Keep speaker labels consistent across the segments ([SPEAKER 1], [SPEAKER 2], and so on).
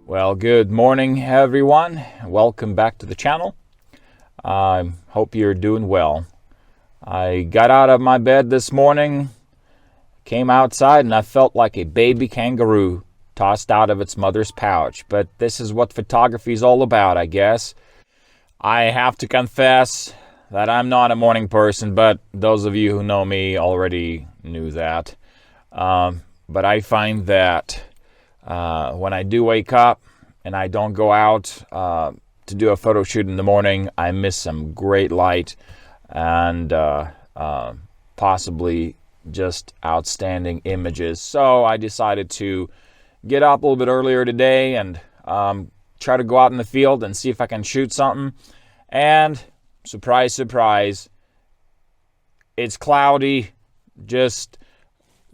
[SPEAKER 1] Well, good morning, everyone. Welcome back to the channel. I hope you're doing well. I got out of my bed this morning, came outside, and I felt like a baby kangaroo tossed out of its mother's pouch. But this is what photography is all about, I guess. I have to confess that I'm not a morning person, but those of you who know me already knew that. But I find that when I do wake up and I don't go out to do a photo shoot in the morning, I miss some great light and possibly just outstanding images. So I decided to get up a little bit earlier today and try to go out in the field and see if I can shoot something. And surprise, surprise, it's cloudy, just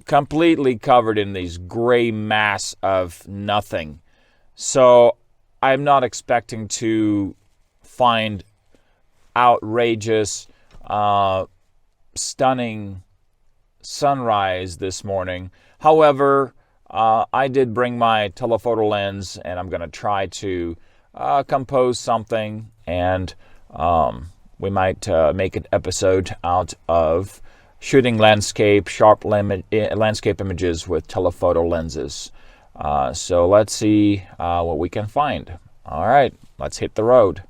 [SPEAKER 1] completely covered in these gray mass of nothing. So I'm not expecting to find outrageous, stunning sunrise this morning. However, I did bring my telephoto lens, and I'm going to try to compose something, and we might make an episode out of shooting landscape, landscape images with telephoto lenses. So let's see what we can find. All right, let's hit the road.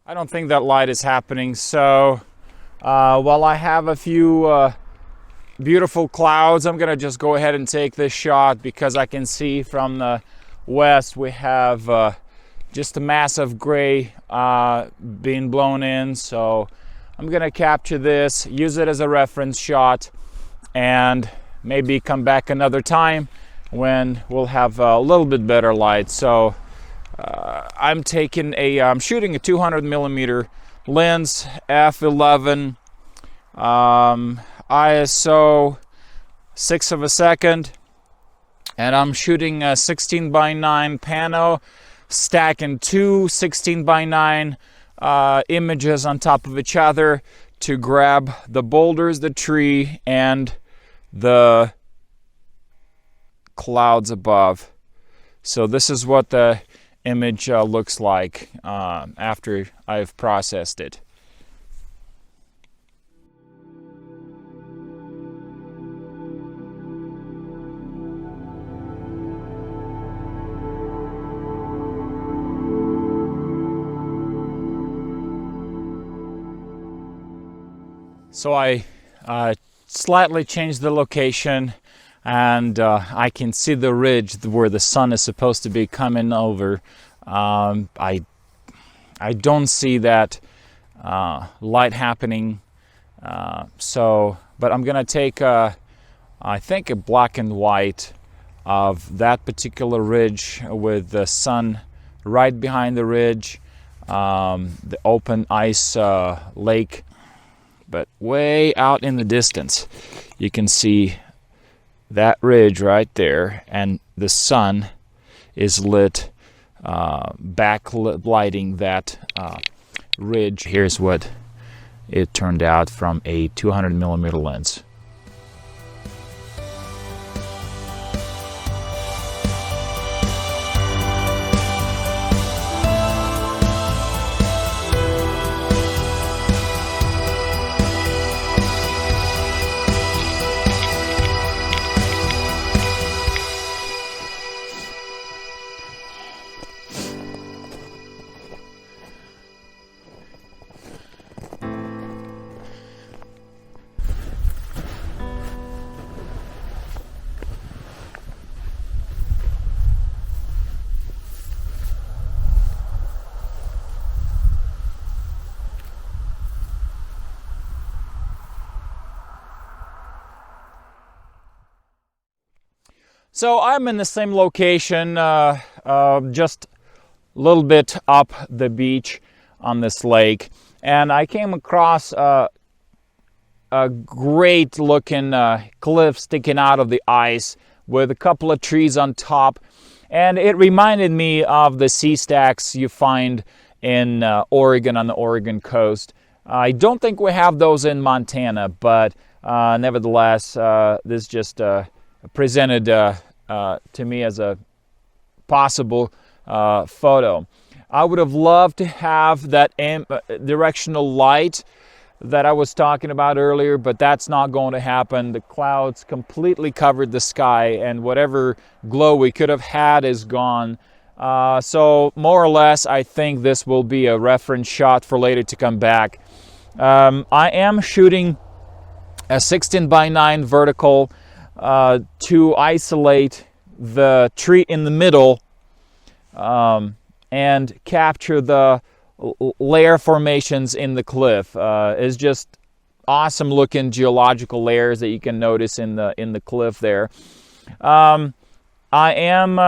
[SPEAKER 1] I don't think that light is happening, so while I have a few beautiful clouds, I'm gonna just go ahead and take this shot because I can see from the west we have just a mass of gray being blown in. So I'm gonna capture this, use it as a reference shot, and maybe come back another time when we'll have a little bit better light. So I'm shooting a 200mm lens, f11, ISO 6 of a second, and I'm shooting a 16:9 pano, stacking two 16:9 images on top of each other to grab the boulders, the tree, and the clouds above. So this is what the image looks like after I've processed it. So I slightly changed the location, and I can see the ridge where the sun is supposed to be coming over. I don't see that light happening, but I'm gonna take I think a black and white of that particular ridge with the sun right behind the ridge, the open ice lake, but way out in the distance you can see that ridge right there, and the sun is lit, backlighting that ridge. Here's what it turned out from a 200mm lens. So I'm in the same location, just a little bit up the beach on this lake, and I came across a great looking cliff sticking out of the ice with a couple of trees on top, and it reminded me of the sea stacks you find in Oregon, on the Oregon coast. I don't think we have those in Montana, but nevertheless, this just presented to me as a possible photo. I would have loved to have that directional light that I was talking about earlier, but that's not going to happen. The clouds completely covered the sky, and whatever glow we could have had is gone. So more or less, I think this will be a reference shot for later to come back. I am shooting a 16:9 vertical to isolate the tree in the middle and capture the layer formations in the cliff. It's just awesome looking geological layers that you can notice in the cliff there. I am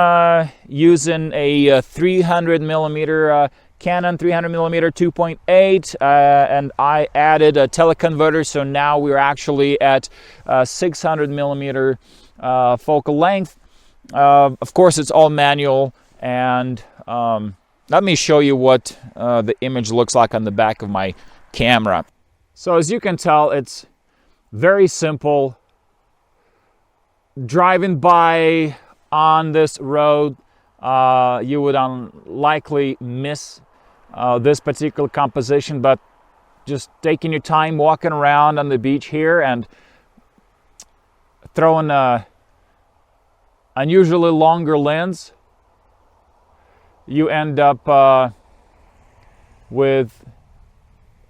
[SPEAKER 1] using a 300mm Canon 300mm 2.8, and I added a teleconverter, so now we're actually at 600mm focal length. Of course, it's all manual, and let me show you what the image looks like on the back of my camera. So as you can tell, it's very simple. Driving by on this road, you would unlikely miss this particular composition, but just taking your time walking around on the beach here and throwing an unusually longer lens, you end up with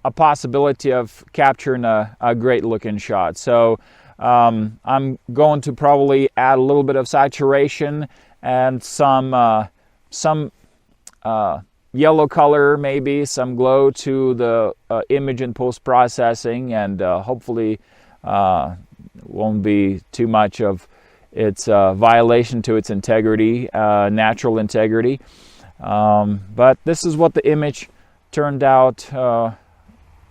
[SPEAKER 1] a possibility of capturing a great looking shot. So I'm going to probably add a little bit of saturation and some yellow color, maybe some glow to the image in post-processing, and hopefully won't be too much of its violation to its integrity, natural integrity. But this is what the image turned out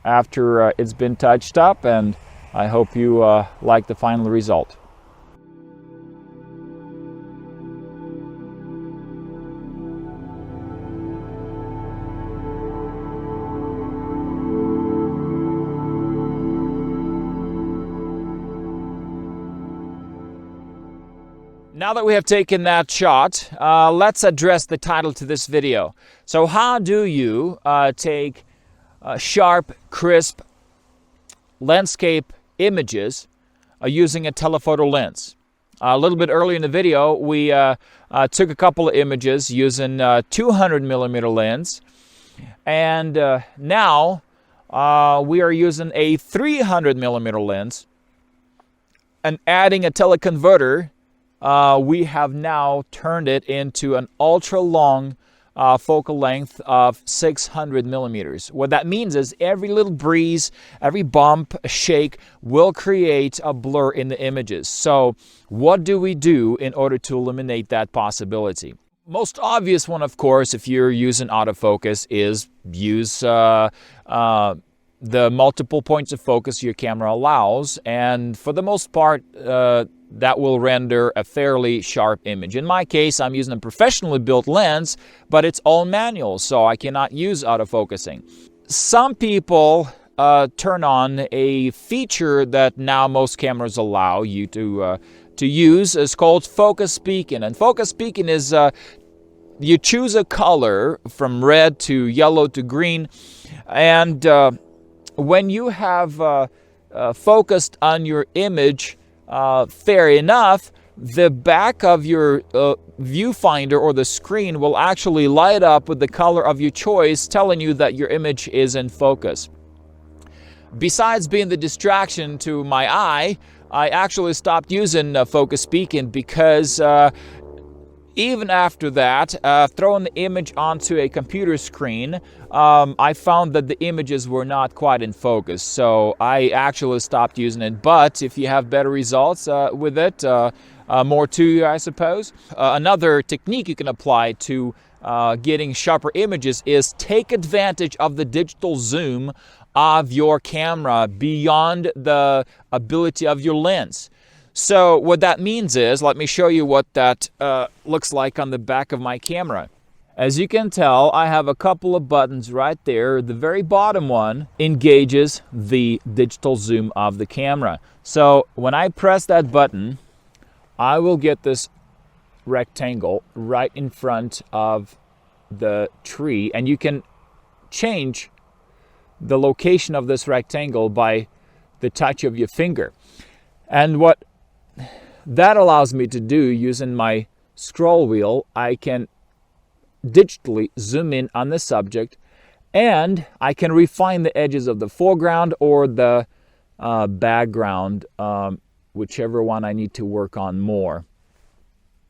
[SPEAKER 1] after it's been touched up, and I hope you like the final result. Now that we have taken that shot, let's address the title to this video. So how do you take sharp, crisp landscape images using a telephoto lens? A little bit earlier in the video, we took a couple of images using 200mm lens, and now we are using a 300mm lens, and adding a teleconverter, we have now turned it into an ultra long focal length of 600mm. What that means is every little breeze, every bump, shake will create a blur in the images. So what do we do in order to eliminate that possibility? Most obvious one, of course, if you're using autofocus, is use the multiple points of focus your camera allows, and for the most part that will render a fairly sharp image. In my case, I'm using a professionally built lens, but it's all manual, so I cannot use autofocusing. Some people turn on a feature that now most cameras allow you to use. It's called focus peaking, and focus peaking is you choose a color from red to yellow to green, and when you have focused on your image fair enough, the back of your viewfinder or the screen will actually light up with the color of your choice, telling you that your image is in focus. Besides being the distraction to my eye, I actually stopped using focus peaking because even after that, throwing the image onto a computer screen, I found that the images were not quite in focus, so I actually stopped using it. But if you have better results with it, more to you, I suppose. Another technique you can apply to getting sharper images is take advantage of the digital zoom of your camera beyond the ability of your lens. So what that means is, let me show you what that looks like on the back of my camera. As you can tell, I have a couple of buttons right there. The very bottom one engages the digital zoom of the camera. So when I press that button, I will get this rectangle right in front of the tree, and you can change the location of this rectangle by the touch of your finger. And what that allows me to do, using my scroll wheel, I can digitally zoom in on the subject, and I can refine the edges of the foreground or the background, whichever one I need to work on more.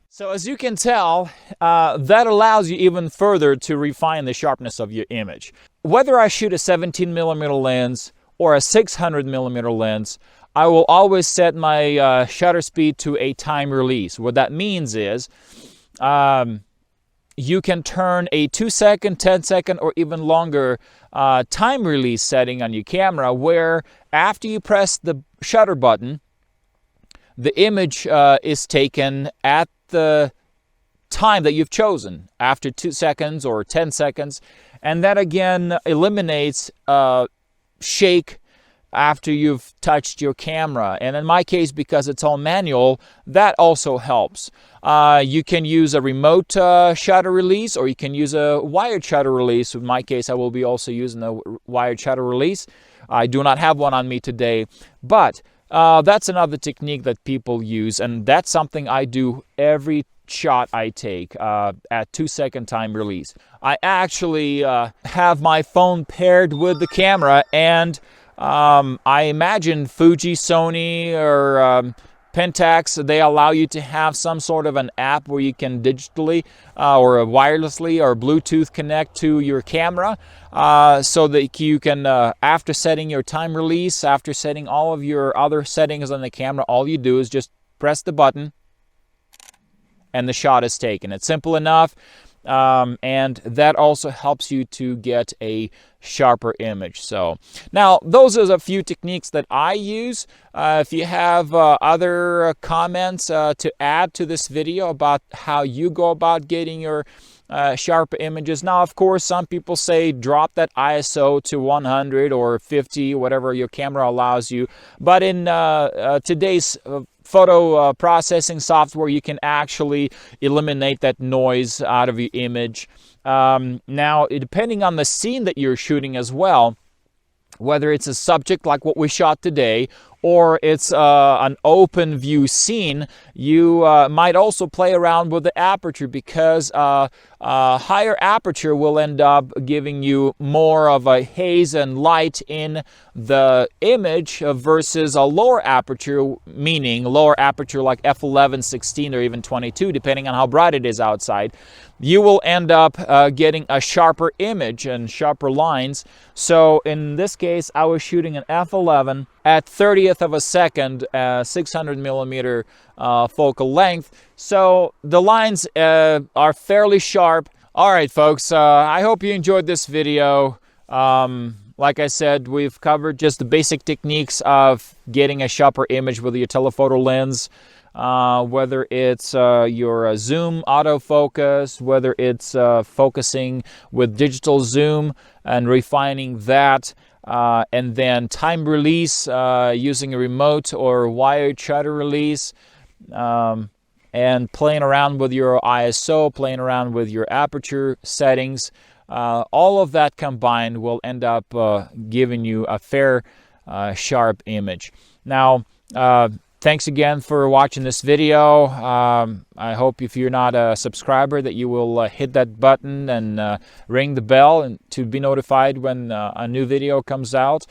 [SPEAKER 1] So as you can tell, that allows you even further to refine the sharpness of your image. Whether I shoot a 17mm lens or a 600mm lens, I will always set my shutter speed to a time release. What that means is you can turn a 2-second, 10-second, or even longer time release setting on your camera, where after you press the shutter button, the image is taken at the time that you've chosen, after 2 seconds or 10 seconds, and that again eliminates shake after you've touched your camera. And in my case, because it's all manual, that also helps. You can use a remote shutter release, or you can use a wired shutter release. In my case, I will be also using a wired shutter release. I do not have one on me today, but that's another technique that people use, and that's something I do every shot I take at 2-second time release. I actually have my phone paired with the camera, and I imagine Fuji, Sony, or Pentax, they allow you to have some sort of an app where you can digitally or wirelessly or Bluetooth connect to your camera, so that you can, after setting your time release, after setting all of your other settings on the camera, all you do is just press the button and the shot is taken. It's simple enough. And that also helps you to get a sharper image. So now those are a few techniques that I use. If you have other comments to add to this video about how you go about getting your sharper images. Now, of course, some people say drop that ISO to 100 or 50, whatever your camera allows you. But in today's photo processing software, you can actually eliminate that noise out of your image. Now, depending on the scene that you're shooting as well, whether it's a subject like what we shot today, or it's an open view scene, you might also play around with the aperture, because higher aperture will end up giving you more of a haze and light in the image versus a lower aperture, meaning lower aperture like f11, 16, or even 22, depending on how bright it is outside. You will end up getting a sharper image and sharper lines. So in this case, I was shooting an f11 at 30th of a second, 600mm focal length. So the lines are fairly sharp. All right, folks, I hope you enjoyed this video. Like I said, we've covered just the basic techniques of getting a sharper image with your telephoto lens. Whether it's your zoom autofocus, whether it's focusing with digital zoom and refining that, and then time release using a remote or wired shutter release, and playing around with your ISO, playing around with your aperture settings. All of that combined will end up giving you a fair, sharp image. Now, thanks again for watching this video. I hope if you're not a subscriber that you will hit that button and ring the bell and to be notified when a new video comes out.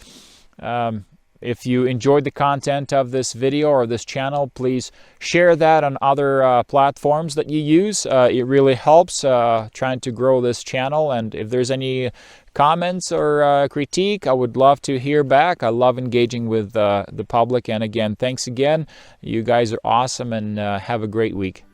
[SPEAKER 1] If you enjoyed the content of this video or this channel, please share that on other platforms that you use. It really helps trying to grow this channel. And if there's any comments or critique, I would love to hear back. I love engaging with the public. And again, thanks again. You guys are awesome, and have a great week.